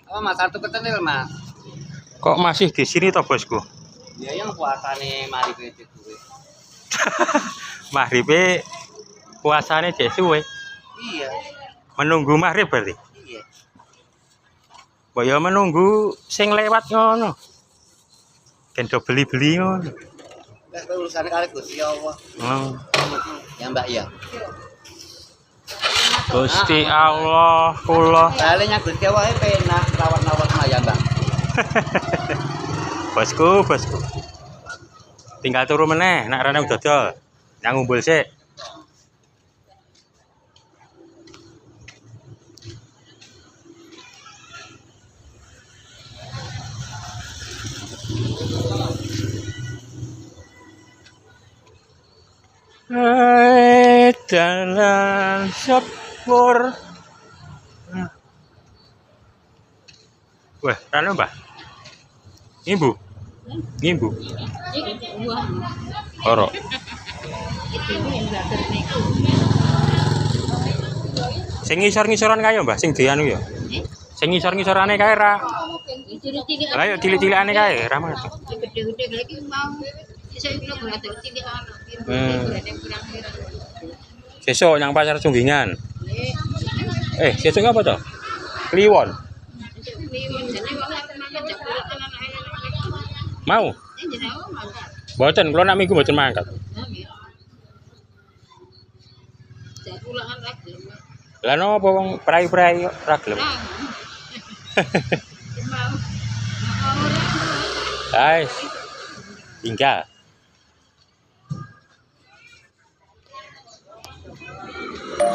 Oh, Mas, satu ketenil, Mas. Kok masih di sini toh, Bosku? Ya yang puasane mari bete kuwe. Maghribe puasane jek suwe. Iya. Menunggu maghrib berarti. Iya. Mbok ya menunggu sing lewat ngono. Kendo beli-beli ngono. Enggak urusan kali Gusti Allah. Oh. Ya, Mbak ya. Gusti Allah kula. Dalenya Gusti Allah penak rawat-rawat mah ya, Mbak. Bosku. Tinggal turu meneh, nak rene dodol. Yang ngumpul sik. Jalan sepur. Wah, rano Mbah. Ibu. Ora. Sing ngisor-ngisoran kae Mbah, sing dianu ya. Sing ngisor-ngisorane kae ra. Lah yo cilik-cilikane kae ra mas. Gede-gede lagi mau. Saya bilang nggak tahu cilik Sesuk yang pasar Sunggingan. Sesuk apa toh? Kliwon. Mau? Mboten, kula nak minggu mboten mangkat. Lah napa wong prai-prai kok ra gelem. Guys, tinggal.